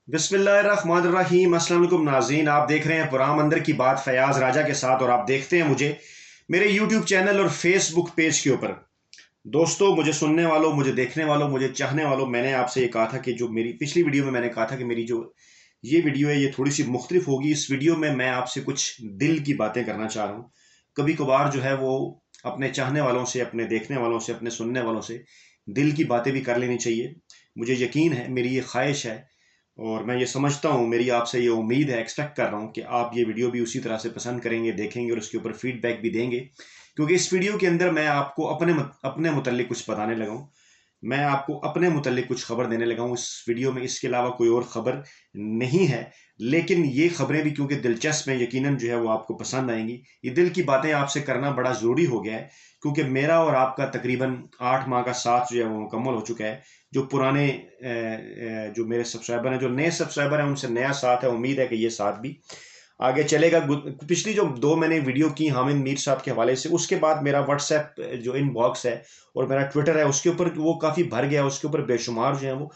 बिस्मिल्लाहिर्रहमानिर्रहीम। अस्सलाम वालेकुम नाज़रीन, आप देख रहे हैं पुरान मंदिर की बात फयाज राजा के साथ और आप देखते हैं मुझे मेरे यूट्यूब चैनल और फेसबुक पेज के ऊपर। दोस्तों, मुझे सुनने वालों, मुझे देखने वालों, मुझे चाहने वालों, मैंने आपसे ये कहा था कि जो मेरी पिछली वीडियो में मैंने कहा था कि मेरी जो ये वीडियो है ये थोड़ी सी मुख्तलिफ होगी। इस वीडियो में मैं आपसे कुछ दिल की बातें करना चाह रहा हूँ। कभी कभार जो है वो अपने चाहने वालों से, अपने देखने वालों से, अपने सुनने वालों से दिल की बातें भी कर लेनी चाहिए। मुझे यकीन है, मेरी ये ख्वाहिश है और मैं ये समझता हूँ, मेरी आपसे ये उम्मीद है, एक्सपेक्ट कर रहा हूँ कि आप ये वीडियो भी उसी तरह से पसंद करेंगे, देखेंगे और उसके ऊपर फीडबैक भी देंगे। क्योंकि इस वीडियो के अंदर मैं आपको अपने मुतल्लिक कुछ बताने लगा हूँ। मैं आपको अपने मुतल्लिक कुछ खबर देने लगा हूँ इस वीडियो में। इसके अलावा कोई और खबर नहीं है, लेकिन ये खबरें भी क्योंकि दिलचस्प हैं, यकीनन जो है वो आपको पसंद आएंगी। ये दिल की बातें आपसे करना बड़ा ज़रूरी हो गया है, क्योंकि मेरा और आपका तकरीबन 8 माह का साथ जो है वो मुकम्मल हो चुका है। जो पुराने जो मेरे सब्सक्राइबर हैं, जो नए सब्सक्राइबर हैं, उनसे नया साथ है। उम्मीद है कि ये साथ भी आगे चलेगा। पिछली जो 2 मैंने वीडियो की हामिद मीर साहब के हवाले से, उसके बाद मेरा व्हाट्सएप जो इनबॉक्स है और मेरा ट्विटर है, उसके ऊपर वो काफ़ी भर गया। उसके ऊपर बेशुमार जो है वो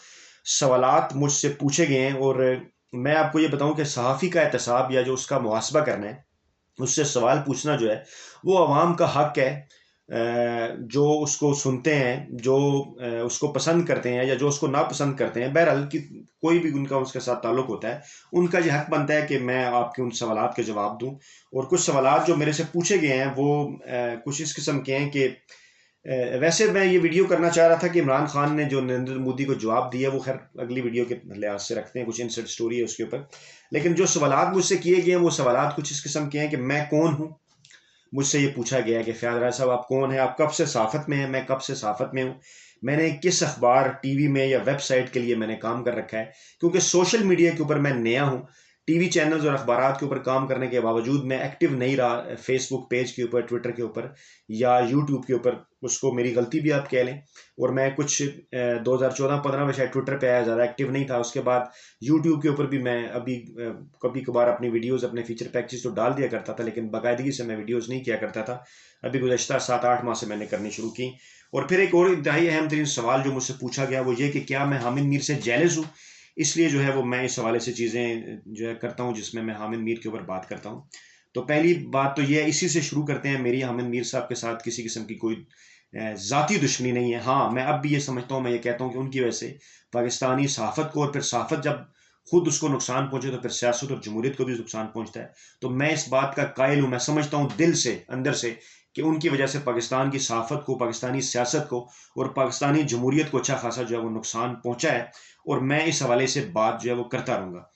सवालात मुझसे पूछे गए हैं। और मैं आपको ये बताऊं कि सहाफ़ी का एहतसाब या जो उसका मुहासबा करना है, उससे सवाल पूछना जो है वो अवाम का हक है। जो उसको सुनते हैं, जो उसको पसंद करते हैं या जो उसको नापसंद करते हैं, बहरहाल कि कोई भी उनका उसके साथ ताल्लुक होता है, उनका ये हक बनता है कि मैं आपके उन सवालात के जवाब दूं। और कुछ सवालात जो मेरे से पूछे गए हैं वो कुछ इस किस्म के हैं कि वैसे मैं ये वीडियो करना चाह रहा था कि इमरान खान ने जो नरेंद्र मोदी को जवाब दिया, वो खैर अगली वीडियो के लिहाज से रखते हैं, कुछ इंसर्ट स्टोरी है उसके ऊपर। लेकिन जो सवालात मुझसे किए गए हैं वो सवालात कुछ इस किस्म के हैं कि मैं कौन हूँ। मुझसे ये पूछा गया कि फयाज राजा साहब, आप कौन हैं, आप कब से साफत में हैं। मैं कब से साफत में हूँ, मैंने किस अखबार, टीवी में या वेबसाइट के लिए मैंने काम कर रखा है। क्योंकि सोशल मीडिया के ऊपर मैं नया हूँ। टीवी चैनल्स और अखबार के ऊपर काम करने के बावजूद मैं एक्टिव नहीं रहा फेसबुक पेज के ऊपर, ट्विटर के ऊपर या यूट्यूब के ऊपर। उसको मेरी गलती भी आप कह लें। और मैं कुछ 2014-15 में शायद ट्विटर पे आया, ज़्यादा एक्टिव नहीं था। उसके बाद यूट्यूब के ऊपर भी मैं अभी कभी कभार अपनी वीडियोस, अपने फीचर पैकेजेस तो डाल दिया करता था, लेकिन बाकायदगी से मैं वीडियोस नहीं किया करता था। अभी गुज़श्ता 7-8 माह से मैंने करनी शुरू की। और फिर एक और इंतहाई अहम तरीन सवाल जो मुझसे पूछा गया वो ये कि क्या मैं हामिद मीर से जेलस हूँ। इसलिए जो है वो मैं इस हवाले से चीज़ें जो है करता हूँ जिसमें मैं हामिद मीर के ऊपर बात करता हूँ। तो पहली बात तो ये है, इसी से शुरू करते हैं। मेरी हामिद मीर साहब के साथ किसी किस्म की कोई ज़ाती दुश्मनी नहीं है। हाँ, मैं अब भी ये समझता हूँ, मैं ये कहता हूँ कि उनकी वजह से पाकिस्तानी सहाफ़त को, और फिर सहाफ़त जब खुद उसको नुकसान पहुंचे तो फिर सियासत और जमहूरियत को भी नुकसान पहुंचता है। तो मैं इस बात का कायल हूँ, मैं समझता हूँ दिल से, अंदर से, कि उनकी वजह से पाकिस्तान की सहाफ़त को, पाकिस्तानी सियासत को और पाकिस्तानी जमहूरियत को अच्छा खासा जो है वो नुकसान पहुंचा है। और मैं इस हवाले से बात जो है वो करता रहूँगा।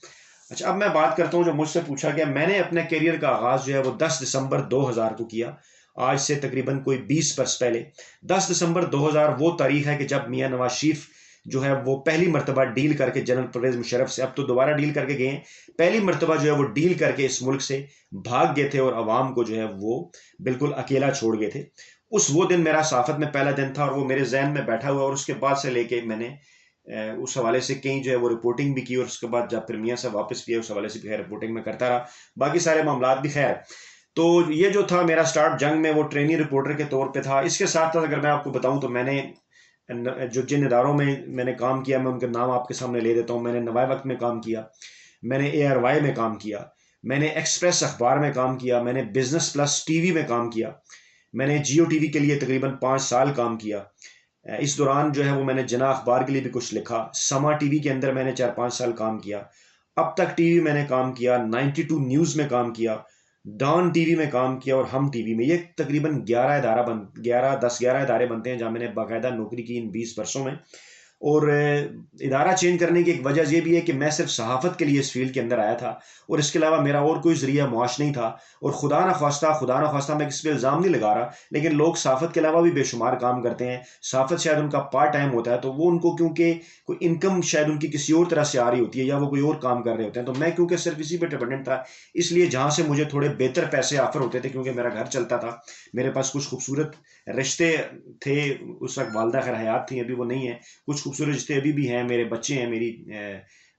अच्छा, अब मैं बात करता हूँ जो मुझसे पूछा गया। मैंने अपने करियर का आगाज़ जो है वो 10 दिसंबर 2000 को किया। आज से तकरीबन कोई 20 वर्ष पहले। 10 दिसंबर 2000 वो तारीख है कि जब मियाँ नवाज शरीफ जो है वो पहली मरतबा डील करके जनरल परवेज मुशर्रफ से, अब तो दोबारा डील करके गए हैं, पहली मरतबा जो है वो डील करके इस मुल्क से भाग गए थे और अवाम को जो है वो बिल्कुल अकेला छोड़ गए थे। वो दिन मेरा सहाफ़त में पहला दिन था और वो मेरे जहन में बैठा हुआ। और उसके बाद से लेके मैंने उस हवाले से कहीं जो है वो रिपोर्टिंग भी की। और उसके बाद जब फिर मियाँ साहब वापस भी आए, उस हवाले से भी खैर रिपोर्टिंग में करता रहा। बाकी सारे मामलात भी खैर। तो ये जो था मेरा स्टार्ट जंग में, वो ट्रेनी रिपोर्टर के तौर पे था। इसके साथ साथ अगर मैं आपको बताऊं तो मैंने जो जिन इदारों में मैंने काम किया, मैं उनके नाम आपके सामने ले देता हूँ। मैंने नवाए वक्त में काम किया, मैंने ARY में काम किया, मैंने एक्सप्रेस अखबार में काम किया, मैंने बिजनेस प्लस टीवी में काम किया, मैंने जियो टीवी के लिए तकरीबन 5 साल काम किया। इस दौरान जो है वो मैंने जना अखबार के लिए भी कुछ लिखा। समा टीवी के अंदर मैंने 4-5 साल काम किया। अब तक टीवी मैंने काम किया, 92 न्यूज़ में काम किया, डॉन टीवी में काम किया और हम टीवी में। ये तकरीबन 11 इदारे बनते हैं जहाँ मैंने बाकायदा नौकरी की इन 20 वर्षों में। और इदारा चेंज करने की एक वजह ये भी है कि मैं सिर्फ सहाफ़त के लिए इस फील्ड के अंदर आया था और इसके अलावा मेरा और कोई ज़रिया मुआश नहीं था। और खुदा ना खास्ता मैं किसी पे इल्ज़ाम नहीं लगा रहा, लेकिन लोग सहाफ़त के अलावा भी बेशुमार काम करते हैं। सहाफ़त शायद उनका पार्ट टाइम होता है, तो वो उनको क्योंकि कोई इनकम शायद उनकी किसी और तरह से आ रही होती है या वो कोई और काम कर रहे होते हैं। तो मैं क्योंकि सिर्फ इसी पे डिपेंडेंट था, इसलिए जहाँ से मुझे थोड़े बेहतर पैसे ऑफर होते थे, क्योंकि मेरा घर चलता था, मेरे पास कुछ खूबसूरत रिश्ते थे। उस वक्त वालदा खैर हयात थी, अभी वो नहीं है। कुछ खूबसूरत रिश्ते अभी भी हैं, मेरे बच्चे हैं, मेरी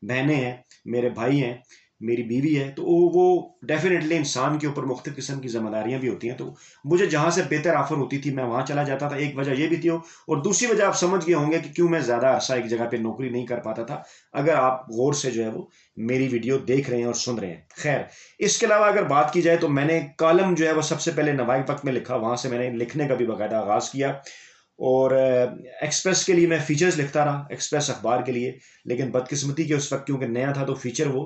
बहनें हैं, मेरे भाई हैं, मेरी बीवी है, तो वो डेफिनेटली इंसान के ऊपर मुख्तलिफ किस्म की जिम्मेदारियां भी होती हैं। तो मुझे जहां से बेहतर ऑफर होती थी मैं वहां चला जाता था। एक वजह ये भी थी, और दूसरी वजह आप समझ गए होंगे कि क्यों मैं ज़्यादा अरसा एक जगह पे नौकरी नहीं कर पाता था, अगर आप गौर से जो है वो मेरी वीडियो देख रहे हैं और सुन रहे हैं। खैर, इसके अलावा अगर बात की जाए तो मैंने कॉलम जो है वो सबसे पहले नवाइब वक्त में लिखा, वहां से मैंने लिखने का भी बाकायदा आगाज़ किया। और एक्सप्रेस के लिए मैं फीचर्स लिखता रहा, एक्सप्रेस अखबार के लिए। लेकिन बदकिस्मती के उस वक्त क्योंकि नया था तो फीचर वो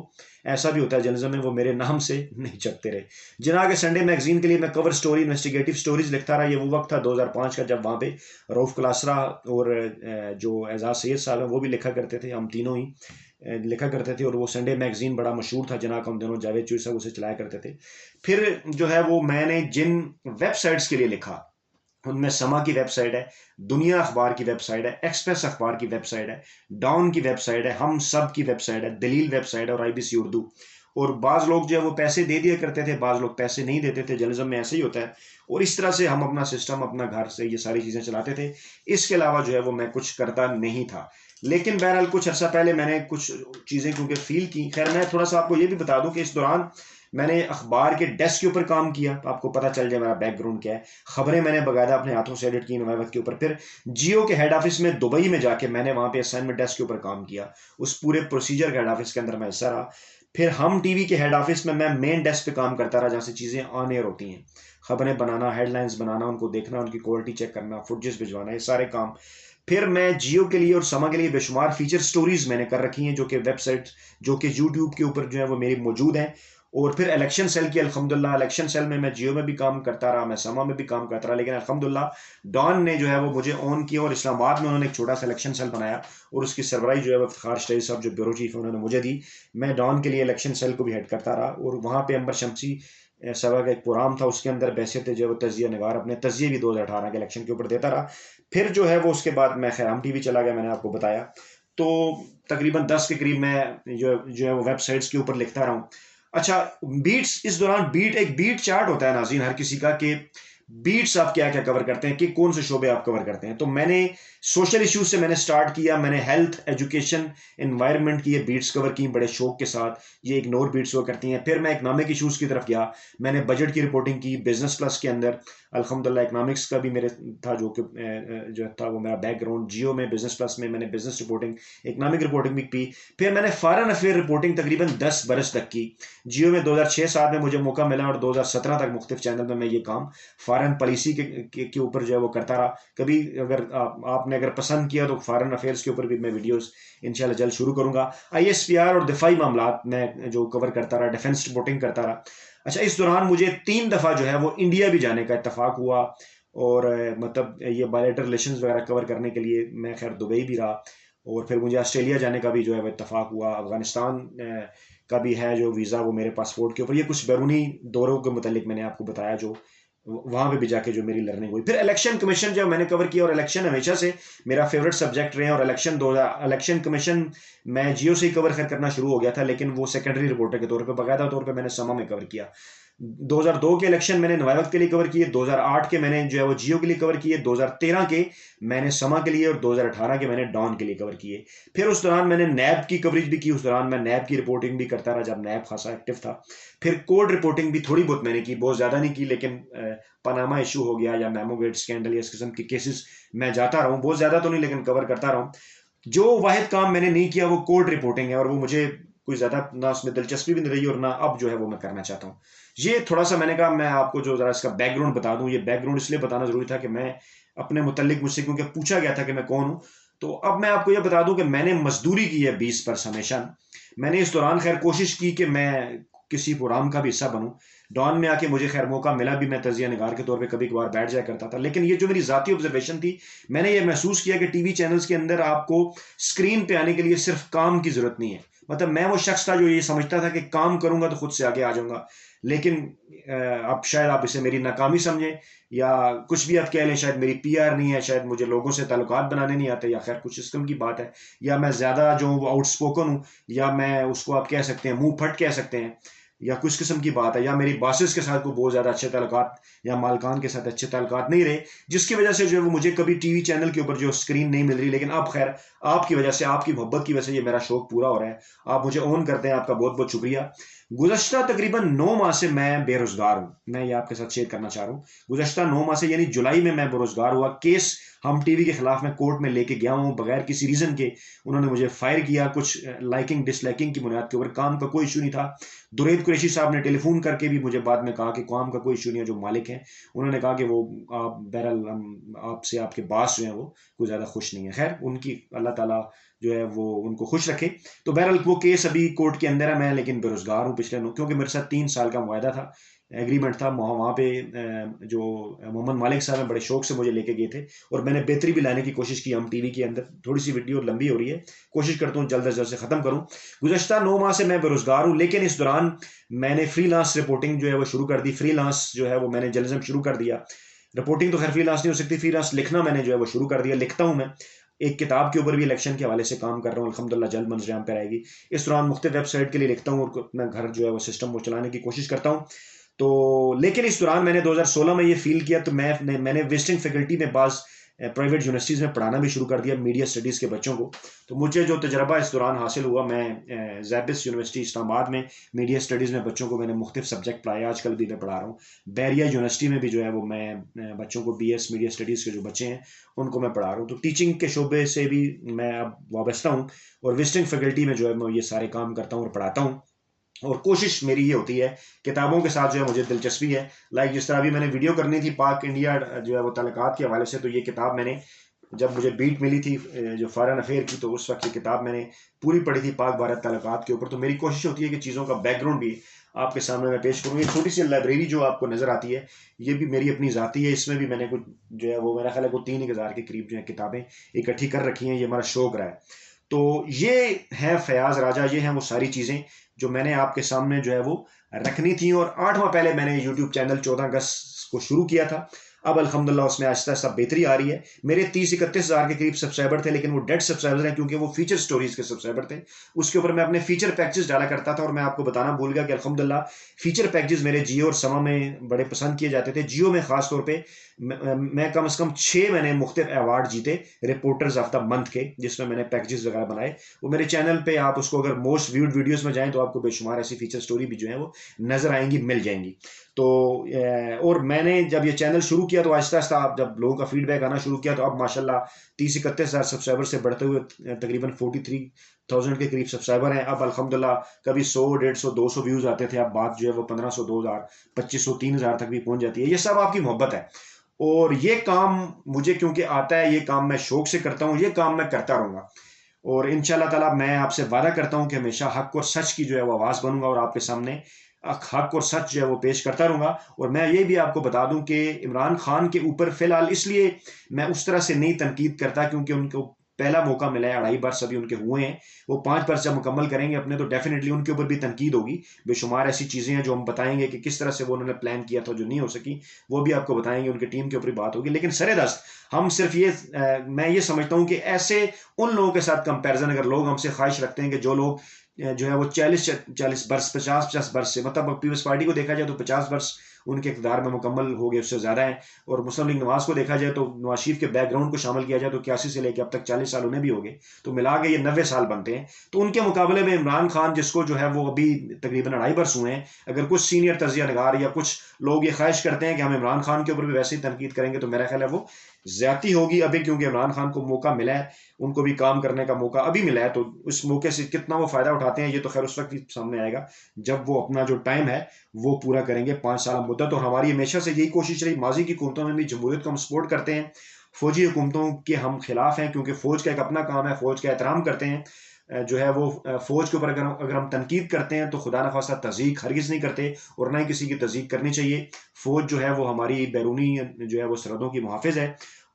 ऐसा भी होता है जर्नलिज्म में, वो मेरे नाम से नहीं छपते रहे। जिना के संडे मैगजीन के लिए मैं कवर स्टोरी, इन्वेस्टिगेटिव स्टोरीज लिखता रहा। ये वो वक्त था 2005 का, जब वहाँ पे रऊफ क्लासरा और जो एजाज सैयद साहब हैं वो भी लिखा करते थे, हम तीनों ही लिखा करते थे। और वो संडे मैगजीन बड़ा मशहूर था, जिना का उन दिनों जावेद चूई साहब उसे चलाया करते थे। फिर जो है वो मैंने जिन वेबसाइट्स के लिए लिखा उनमें समा की वेबसाइट है, दुनिया अखबार की वेबसाइट है, एक्सप्रेस अखबार की वेबसाइट है, डॉन की वेबसाइट है, हम सब की वेबसाइट है, दलील वेबसाइट है और आईबीसी उर्दू। और बाज़ लोग जो है वो पैसे दे दिया करते थे, बाज़ लोग पैसे नहीं देते थे, जर्नलिज्म में ऐसे ही होता है। और इस तरह से हम अपना सिस्टम अपना घर से ये सारी चीज़ें चलाते थे। इसके अलावा जो है वो मैं कुछ करता नहीं था। लेकिन बहरहाल कुछ अर्सा पहले मैंने कुछ चीज़ें क्योंकि फील की। खैर, मैं थोड़ा सा आपको ये भी बता दूं कि इस दौरान मैंने अखबार के डेस्क के ऊपर काम किया, तो आपको पता चल जाए मेरा बैकग्राउंड क्या है। खबरें मैंने बाकायदा अपने हाथों से एडिट की नवाबत के ऊपर। फिर जियो के हेड ऑफिस में दुबई में जाके मैंने वहां पे असाइनमेंट डेस्क के ऊपर काम किया, उस पूरे प्रोसीजर के हेड ऑफिस के अंदर मैं हिस्सा रहा। फिर हम टीवी के हेड ऑफिस में मैं मेन डेस्क पे काम करता रहा, जहाँ से चीज़ें ऑन एयर होती हैं, खबरें बनाना, हेडलाइंस बनाना, उनको देखना, उनकी क्वालिटी चेक करना, फुटेज भिजवाना, ये सारे काम। फिर मैं जियो के लिए और समा के लिए बेशुमार फीचर स्टोरीज मैंने कर रखी हैं, जो कि वेबसाइट, जो कि यूट्यूब के ऊपर जो है वो मेरी मौजूद हैं। और फिर इलेक्शन सेल की, अल्हम्दुलिल्लाह इलेक्शन सेल में मैं जियो में भी काम करता रहा, मैं समा में भी काम करता रहा। लेकिन अल्हम्दुलिल्लाह डॉन ने जो है वो मुझे ऑन किया और इस्लामाबाद में उन्होंने एक छोटा सा इलेक्शन सेल बनाया और उसकी सरबराही जो है वो इफ्तिखार शरीफ साहब जो ब्यूरो चीफ है उन्होंने मुझे दी। मैं डॉन के लिए इलेक्शन सेल को भी हेड करता रहा। और वहाँ पे अंबर शमसी सभा का एक प्रोग्राम था, उसके अंदर बहसियत जो है वो तजिया नगार अपने तजिए भी 2018 के इलेक्शन के ऊपर देता रहा। फिर जो है वो उसके बाद मैं खैराम टीवी चला गया, मैंने आपको बताया। तो तकरीबन 10 के करीब मैं जो है वो वेबसाइट्स के ऊपर लिखता रहा हूँ। अच्छा, बीट्स, इस दौरान एक बीट चार्ट होता है नाज़रीन हर किसी का, कि बीट्स आप क्या क्या कवर करते हैं, कि कौन से शोबे आप कवर करते हैं। तो मैंने सोशल इश्यूज से मैंने स्टार्ट किया, मैंने हेल्थ, एजुकेशन, एनवायरनमेंट की ये बीट्स कवर की बड़े शौक के साथ, ये इग्नोर बीट्स वो करती हैं। फिर मैं इकनॉमिक इशूज़ की तरफ गया, मैंने बजट की रिपोर्टिंग की बिजनेस प्लस के अंदर। अल्हम्दुलिल्लाह इकनॉमिक्स का भी मेरे था, जो था वो मेरा बैकग्राउंड। जियो में बिजनेस प्लस में मैंने बिजनेस रिपोर्टिंग, इकनॉमिक रिपोर्टिंग भी की। फिर मैंने फॉरेन अफेयर रिपोर्टिंग तकरीबन 10 बरस तक की। जियो में 2006-7 में मुझे मौका मिला और 2017 तक मुख्तलिफ चैनल में मैं ये काम फॉरेन पॉलिसी के ऊपर जो है वो करता रहा। कभी अगर आपने अगर पसंद किया तो फॉरेन अफेयर्स के ऊपर भी मैं वीडियोस इंशाल्लाह जल्द शुरू करूंगा। ISPR और दिफाई मामलात में जो कवर करता रहा, डिफेंस रिपोर्टिंग करता रहा। अच्छा, इस दौरान मुझे 3 दफ़ा जो है वो इंडिया भी जाने का इत्तेफाक हुआ। और मतलब ये बायलैटरल रिलेशंस वगैरह कवर करने के लिए मैं खैर दुबई भी रहा। और फिर मुझे ऑस्ट्रेलिया जाने का भी जो है वो इत्तेफाक हुआ। अफगानिस्तान का भी है जो वीज़ा, वो मेरे पासपोर्ट के ऊपर। ये कुछ बैरूनी दौरों के मुतालिक मैंने आपको बताया, जो वहाँ पे भी जाके जो मेरी लर्निंग हुई। फिर इलेक्शन कमीशन जो मैंने कवर किया, और इलेक्शन हमेशा से मेरा फेवरेट सब्जेक्ट रहे। और इलेक्शन कमीशन मैं जियो से ही कवर करना शुरू हो गया था, लेकिन वो सेकेंडरी रिपोर्टर के तौर पे, बाकायदा तौर पे मैंने समा में कवर किया। 2002 के इलेक्शन मैंने नवाई वक्त के लिए कवर किए, 2008 के मैंने जो है वो जियो के लिए कवर किए, 2013 के मैंने समा के लिए, और 2018 के मैंने डॉन के लिए कवर किए। फिर उस दौरान मैंने नैब की कवरेज भी की, उस दौरान मैं नैब की रिपोर्टिंग भी करता रहा जब नैब खासा एक्टिव था। फिर कोड रिपोर्टिंग भी थोड़ी बहुत मैंने की, बहुत ज़्यादा नहीं की, लेकिन पनामा इशू हो गया या मेमोगेट स्कैंडल या इस किस्म के केसेस मैं जाता रहा हूँ, बहुत ज़्यादा तो नहीं लेकिन कवर करता रहा हूँ। जो वाहिद काम मैंने नहीं किया वो कोड रिपोर्टिंग है, और वो मुझे कोई ज़्यादा ना उसमें दिलचस्पी भी नहीं रही और ना अब जो है वो मैं करना चाहता हूँ। ये थोड़ा सा मैंने कहा मैं आपको जो ज़रा इसका बैकग्राउंड बता दूँ। ये बैकग्राउंड इसलिए बताना ज़रूरी था कि मैं अपने मुतल्लिक मुझसे क्योंकि पूछा गया था कि मैं कौन हूँ। तो अब मैं आपको ये बता दूं कि मैंने मजदूरी की है 20 हमेशा। मैंने इस दौरान खैर कोशिश की कि मैं किसी प्रोग्राम का भी हिस्सा बनूं। डॉन में आके मुझे खैर मौका मिला भी, मैं तजिया निगार के तौर पे कभी कभार बैठ जाया करता था। लेकिन ये जो मेरी जाती ऑब्जर्वेशन थी, मैंने ये महसूस किया कि टीवी चैनल्स के अंदर आपको स्क्रीन पे आने के लिए सिर्फ काम की जरूरत नहीं है। मतलब मैं वो शख्स था जो ये समझता था कि काम करूंगा तो खुद से आगे आ जाऊंगा। लेकिन अब शायद आप इसे मेरी नाकामी समझें या कुछ भी आप कह लें, शायद मेरी PR नहीं है, शायद मुझे लोगों से ताल्लुकात बनाने नहीं आते, या खैर कुछ सिस्टम की बात है, या मैं ज़्यादा जो आउटस्पोकन हूँ, या मैं उसको आप कह सकते हैं मुंह फट कह सकते हैं। या कुछ किस्म की बात है, या मेरी बॉसेस के साथ को बहुत ज़्यादा अच्छे ताल्लुकात या मालकान के साथ अच्छे ताल्लुकात नहीं रहे, जिसकी वजह से जो है वो मुझे कभी टीवी चैनल के ऊपर जो स्क्रीन नहीं मिल रही। लेकिन अब खैर आपकी वजह से, आपकी मोहब्बत की वजह से ये मेरा शौक पूरा हो रहा है। आप मुझे ऑन करते हैं, आपका बहुत बहुत शुक्रिया। गुज़श्ता तकरीबन 9 माह से मैं बेरोज़गार हूँ। मैं ये आपके साथ शेयर करना चाह रहा हूँ। गुज़श्ता 9 माह से यानी जुलाई में मैं बेरोज़गार हुआ। केस हम टीवी के खिलाफ मैं कोर्ट में लेके गया हूँ बगैर किसी रीज़न के। उन्होंने मुझे फायर किया कुछ लाइकिंग डिसलाइकिंग की बुनियाद के ऊपर। काम का कोई इशू नहीं था। दुरैद कुरैशी साहब ने टेलीफोन करके भी मुझे बाद में कहा कि काम का कोई इशू नहीं है, जो मालिक हैं उन्होंने कहा कि वो आप बहरहाल हम आपसे, आपके बास जो है वो कुछ ज़्यादा खुश नहीं है। खैर उनकी अल्लाह ताला जो है वो उनको खुश रखे। तो बहरहाल वो केस अभी कोर्ट के अंदर है। मैं लेकिन बेरोजगार हूँ पिछले, क्योंकि मेरे साथ 3 साल का मुआहदा था, एग्रीमेंट था। वहाँ पे जो मोहम्मद मालिक साहब हैं बड़े शौक से मुझे लेके गए थे और मैंने बेहतरी भी लाने की कोशिश की। हम टीवी के अंदर, थोड़ी सी वीडियो लंबी हो रही है, कोशिश करता हूँ जल्द अज जल्द से ख़त्म करूँ। गुज़श्ता 9 माह से मैं बेरोजगार हूँ, लेकिन इस दौरान मैंने फ्रीलांस रिपोर्टिंग जो है वो शुरू कर दी। फ्रीलांस जो है वो मैंने जर्नलिज्म शुरू कर दिया। रिपोर्टिंग तो खैर फ्रीलांस नहीं हो सकती, फ्रीलांस लिखना मैंने जो है वो शुरू कर दिया। लिखता हूँ मैं। एक किताब के ऊपर भी इलेक्शन के हवाले से काम कर रहा हूँ, अल्हम्दुलिल्लाह जल्द मंजर-ए-आम पर आएगी। इस दौरान मुख्तलिफ वेबसाइट के लिए लिखता हूँ और अपना घर जो है वो सिस्टम को चलाने की कोशिश करता हूँ। तो लेकिन इस दौरान मैंने 2016 में ये फील किया, तो मैंने विजिटिंग फैकल्टी में बाज़ प्राइवेट यूनिवर्सिटीज़ में पढ़ाना भी शुरू कर दिया मीडिया स्टडीज़ के बच्चों को। तो मुझे जो तजर्बा इस दौरान हासिल हुआ, मैं ज़ैबिस यूनिवर्सिटी इस्लामाबाद में मीडिया स्टडीज़ में बच्चों को मैंने मुख्तलिफ सब्जेक्ट पढ़ाए। आजकल भी मैं पढ़ा रहा हूँ। बैरिया यूनिवर्सिटी में भी जो है वो मैं बच्चों को BS मीडिया स्टडीज़ के जो बच्चे हैं उनको मैं पढ़ा रहा हूँ। तो टीचिंग के शोबे से भी मैं अब वाबस्ता हूँ और विजिटिंग फैकल्टी में जो है मैं ये सारे काम करता हूँ और पढ़ाता हूँ। और कोशिश मेरी ये होती है, किताबों के साथ जो है मुझे दिलचस्पी है। लाइक जिस तरह अभी मैंने वीडियो करनी थी पाक इंडिया जो है वो ताल्लुकात के हवाले से, तो ये किताब मैंने, जब मुझे बीट मिली थी जो फॉरेन अफेयर की, तो उस वक्त ये किताब मैंने पूरी पढ़ी थी पाक भारत ताल्लुकात के ऊपर। तो मेरी कोशिश होती है कि चीज़ों का बैकग्राउंड भी आपके सामने मैं पेश करूँ। ये छोटी सी लाइब्रेरी जो आपको नज़र आती है, ये भी मेरी अपनी ज़ाती है। इसमें भी मैंने कुछ जो है वो, मेरा ख्याल है वो 3,000 के करीब जो है किताबें इकट्ठी कर रखी हैं। ये हमारा शौक रहा है। तो ये है फयाज राजा, ये हैं वो सारी चीज़ें जो मैंने आपके सामने जो है वो रखनी थी। और 8 माह पहले मैंने यूट्यूब चैनल 14 अगस्त को शुरू किया था। अब अल्हम्दुलिल्लाह उसमें आहिस्ता आहिस्ता बेहतरी आ रही है। मेरे 30-31 हज़ार के करीब सब्सक्राइबर थे, लेकिन वो डेड सब्सक्राइबर हैं क्योंकि वो फीचर स्टोरीज के सब्सक्राइबर थे। उसके ऊपर मैं अपने फीचर पैकेजेस डाला करता था। और मैं आपको बताना भूल गया कि अल्हम्दुलिल्लाह फीचर पैकेजेस मेरे जियो और समा में बड़े पसंद किए जाते थे। जियो में खास तौर पे मैं कम से कम 6 मैंने मुख्तलिफ अवार्ड जीते रिपोर्टर्स ऑफ द मंथ के, जिसमें मैंने पैकेजेस वगैरह बनाए। वो मेरे चैनल पे आप उसको अगर मोस्ट व्यूड वीडियोस में जाएं तो आपको बेशुमार ऐसी फीचर स्टोरी भी जो है वो नजर आएंगी, मिल जाएंगी। तो और मैंने जब ये चैनल शुरू किया तो आहिस्ता आहिस्ता आप जब लोगों का फीडबैक आना शुरू किया, तो अब माशाल्लाह 30-31 हज़ार सब्सक्राइबर से बढ़ते हुए तकरीबन 43,000 के करीब सब्सक्राइबर हैं। अब अल्हम्दुलिल्लाह कभी 100, 150, 200 व्यूज़ आते थे, अब बात जो है वो 1500, 2000, 2500, 3000 तक भी पहुंच जाती है। ये सब आपकी मोहब्बत है और ये काम मुझे क्योंकि आता है, ये काम मैं शौक से करता हूँ, ये काम मैं करता रहूँगा। और इंशाल्लाह ताला मैं आपसे वादा करता हूँ कि हमेशा हक और सच की जो है वो आवाज़ बनूंगा और आपके सामने हक और सच जो है वो पेश करता रहूंगा। और मैं ये भी आपको बता दूं कि इमरान खान के ऊपर फिलहाल इसलिए मैं उस तरह से नहीं तनकीद करता क्योंकि उनको पहला मौका मिला है, 2.5 बरस अभी उनके हुए हैं। वो 5 बरस जब मुकम्मल करेंगे अपने, तो डेफिनेटली उनके ऊपर भी तनकीद होगी। बेशुमार ऐसी चीज़ें हैं जो हम बताएंगे कि किस तरह से वो उन्होंने प्लान किया था जो नहीं हो सकी, वो भी आपको बताएंगे। उनकी टीम के ऊपर बात होगी। लेकिन सरेदस्त हम सिर्फ ये मैं ये समझता हूँ कि ऐसे उन लोगों के साथ कंपैरिजन, अगर लोग हमसे ख्वाहिश रखते हैं कि जो लोग जो है वो 40 बरस 50 बरस से, मतलब पीपल्स पार्टी को देखा जाए तो 50 बरस उनके इक़्तिदार में मुकम्मल हो गए, उससे ज़्यादा है। और मुस्लिम लीग नवाज को देखा जाए तो नवाज शरीफ के बैकग्राउंड को शामिल किया जाए तो 81 से लेकर अब तक 40 साल उन्हें भी हो गए, तो मिला के ये 90 साल बनते हैं। तो उनके मुकाबले में इमरान खान, जिसको जो है वो अभी तकरीबन 2.5 बरस हुए हैं, अगर कुछ सीनियर तजिया नगार या कुछ लोग ये ख्वाहिश करते हैं कि हम इमरान खान के ऊपर भी वैसे ही तनकीद करेंगे, तो मेरा ख्याल है वो ज्यादती होगी अभी, क्योंकि इमरान खान को मौका मिला है, उनको भी काम करने का मौका अभी मिला है। तो उस मौके से कितना वो फायदा उठाते हैं ये तो खैर उस वक्त ही सामने आएगा जब वो अपना जो टाइम है वो पूरा करेंगे, 5 साल मुद्दत। और हमारी हमेशा से यही कोशिश रही, माजी की हुकूमतों में भी जमहूरियत को हम सपोर्ट करते हैं, फौजी हुकूमतों के हम खिलाफ हैं, क्योंकि फौज का एक अपना काम है, फौज का एहतराम करते हैं। जो है वो फौज के ऊपर अगर हम तनकीद करते हैं तो खुदा न खास्ता तज़ीक हरगिज़ नहीं करते और ना ही किसी की तज़ीक करनी चाहिए। फौज जो है वो हमारी बैरूनी जो है वो सरहदों की मुहाफ़िज़ है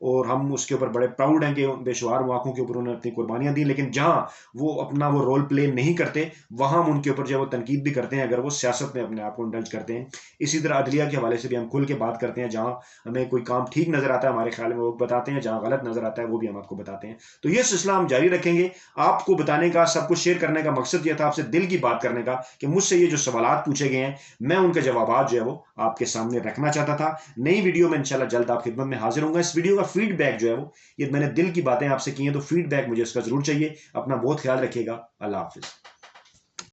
और हम उसके ऊपर बड़े प्राउड हैं कि बेशुमार मौकों के ऊपर उन्होंने अपनी कुर्बानियां दी। लेकिन जहां वो अपना वो रोल प्ले नहीं करते, वहां हम उनके ऊपर जो है वो तनकीद भी करते हैं, अगर वो सियासत में अपने आप को इंडल्ज करते हैं। इसी तरह अदलिया के हवाले से भी हम खुल के बात करते हैं, जहां हमें कोई काम ठीक नजर आता है हमारे ख्याल में वो बताते हैं, जहां गलत नजर आता है वो भी हम आपको बताते हैं। तो ये सिलसिला हम जारी रखेंगे। आपको बताने का, सब कुछ शेयर करने का मकसद यह था, आपसे दिल की बात करने का, कि मुझसे ये जो सवालात पूछे गए हैं मैं उनके जवाब जो है वो आपके सामने रखना चाहता था। नई वीडियो में इंशाल्लाह जल्द आप खिदमत में हाजिर होंगे। इस वीडियो का फीडबैक जो है वो, ये मैंने दिल की बातें आपसे की हैं, तो फीडबैक मुझे इसका जरूर चाहिए। अपना बहुत ख्याल रखिएगा। अल्लाह हाफिज।